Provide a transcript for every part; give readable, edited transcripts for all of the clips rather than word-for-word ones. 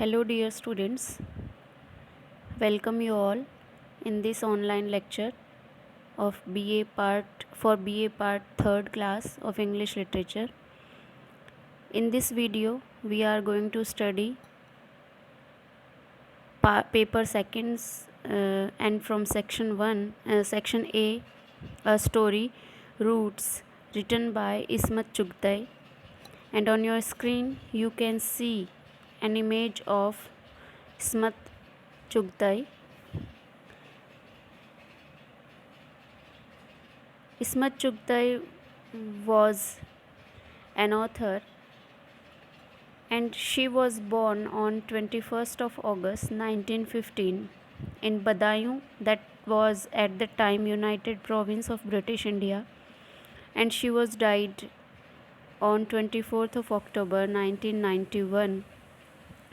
Hello, dear students. Welcome you all in this online lecture of BA part 3rd class of English Literature. In this video, we are going to study paper seconds and from section A story Roots written by Ismat Chugtai, and on your screen you can see an image of Ismat Chugtai. Ismat Chugtai was an author, and she was born on 21st of August 1915 in Badaयूं, that was at the time United Province of British India, and she was died on 24th of October 1991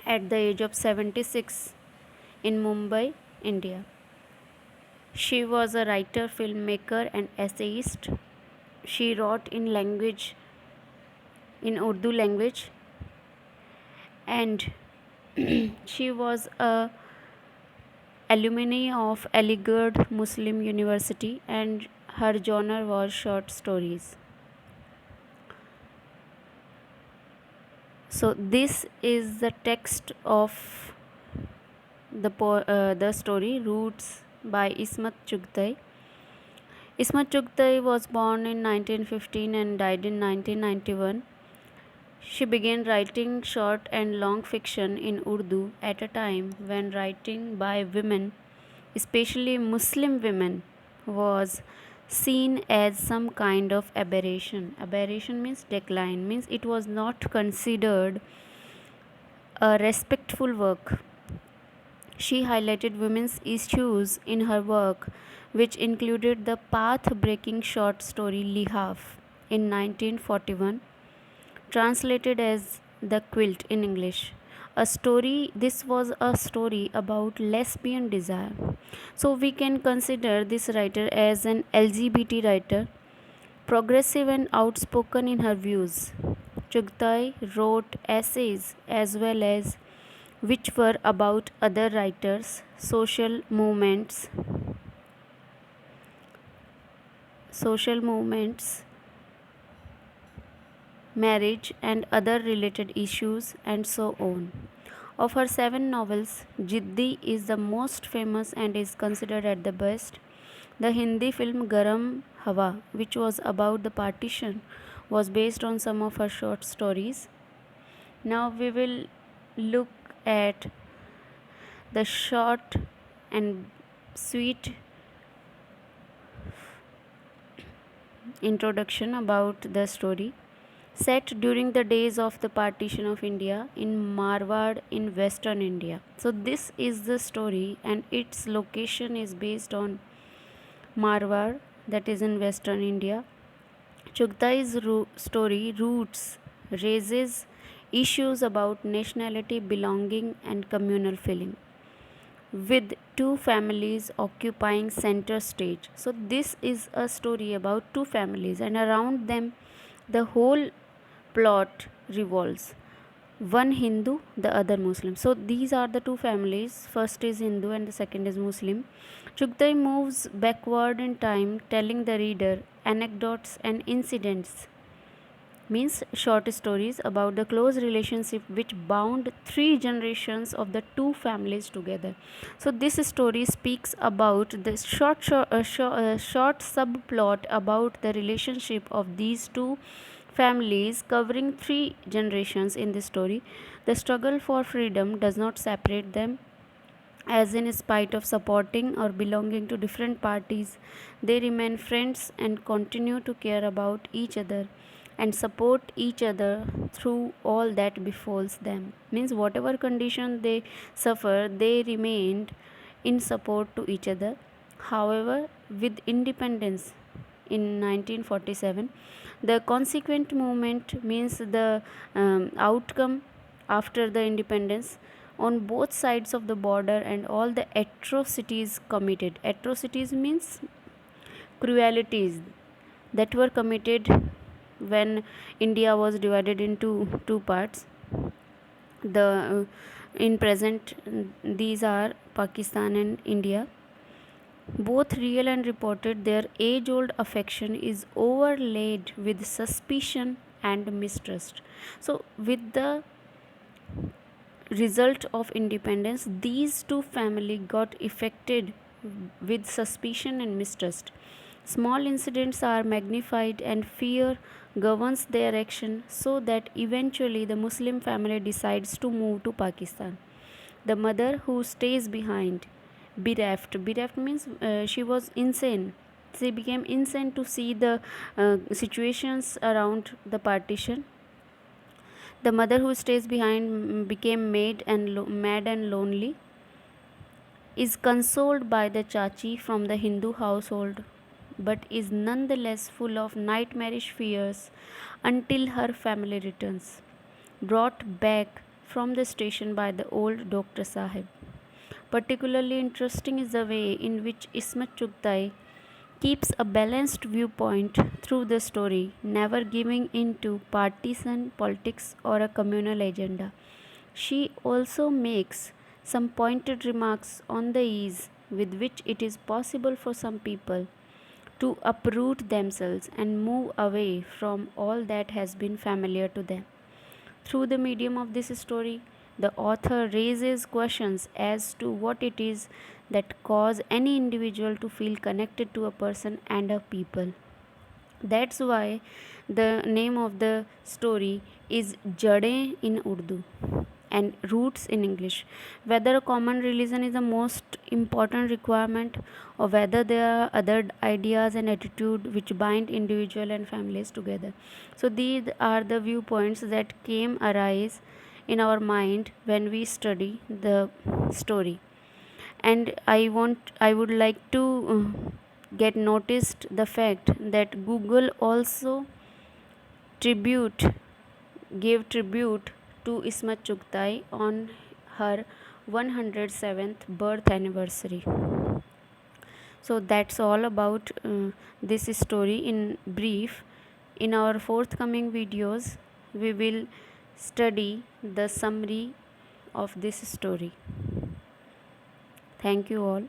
at the age of 76 in Mumbai, India. She was a writer, filmmaker and essayist. She wrote in Urdu language, and she was a alumni of Aligarh Muslim University, and her genre was short stories. So this is the text of the story Roots by Ismat Chugtai. Ismat Chugtai was born in 1915 and died in 1991. She began writing short and long fiction in Urdu at a time when writing by women, especially Muslim women, was seen as some kind of aberration. Aberration means decline, means it was not considered a respectful work. She highlighted women's issues in her work, which included the path-breaking short story Lihaf in 1941, translated as The Quilt in English. This was a story about lesbian desire. So we can consider this writer as an LGBT writer, progressive and outspoken in her views. Chugtai wrote essays as well as which were about other writers, social movements, marriage and other related issues, and so on. Of her 7 novels, Jiddi is the most famous and is considered at the best. The Hindi film Garam Hawa, which was about the partition, was based on some of her short stories. Now we will look at the short and sweet introduction about the story. Set during the days of the partition of India in Marwar in western India. So this is the story, and its location is based on Marwar, that is in western India. Chugtai's story Roots raises issues about nationality, belonging and communal feeling, with two families occupying center stage. So this is a story about two families, and around them the whole plot revolves. One Hindu, the other Muslim. So these are the two families. First is Hindu and the second is Muslim. Chugtai moves backward in time, telling the reader anecdotes and incidents, means short stories about the close relationship which bound 3 generations of the two families together. So this story speaks about the short subplot about the relationship of these two families, covering 3 generations in this story. The struggle for freedom does not separate them, as in spite of supporting or belonging to different parties, they remain friends and continue to care about each other and support each other through all that befalls them. Means whatever condition they suffer, they remained in support to each other. However, with independence in 1947, the consequent movement, means the outcome after the independence, on both sides of the border, and all the atrocities committed. Atrocities means cruelties that were committed when India was divided into two parts. The in present, these are Pakistan and India. Both real and reported, their age old affection is overlaid with suspicion and mistrust. So, with the result of independence, these two families got affected with suspicion and mistrust. Small incidents are magnified and fear governs their action, so that eventually the Muslim family decides to move to Pakistan. The mother who stays behind, bereft means she was insane. She became insane to see the situations around the partition. The mother who stays behind became mad and lonely, is consoled by the chachi from the Hindu household, but is nonetheless full of nightmarish fears until her family returns, brought back from the station by the old Dr. Sahib. Particularly interesting is the way in which Ismat Chugtai keeps a balanced viewpoint through the story, never giving in to partisan politics or a communal agenda. She also makes some pointed remarks on the ease with which it is possible for some people to uproot themselves and move away from all that has been familiar to them. Through the medium of this story, the author raises questions as to what it is that cause any individual to feel connected to a person and a people. That's why the name of the story is Jade in Urdu and roots in English. Whether a common religion is the most important requirement, or whether there are other ideas and attitude which bind individual and families together. So these are the viewpoints that came arise in our mind when we study the story. And I would like to get noticed the fact that Google also tribute gave tribute to Ismat Chugtai on her 107th birth anniversary. So that's all about this story in brief. In our forthcoming videos, we will study the summary of this story. Thank you all.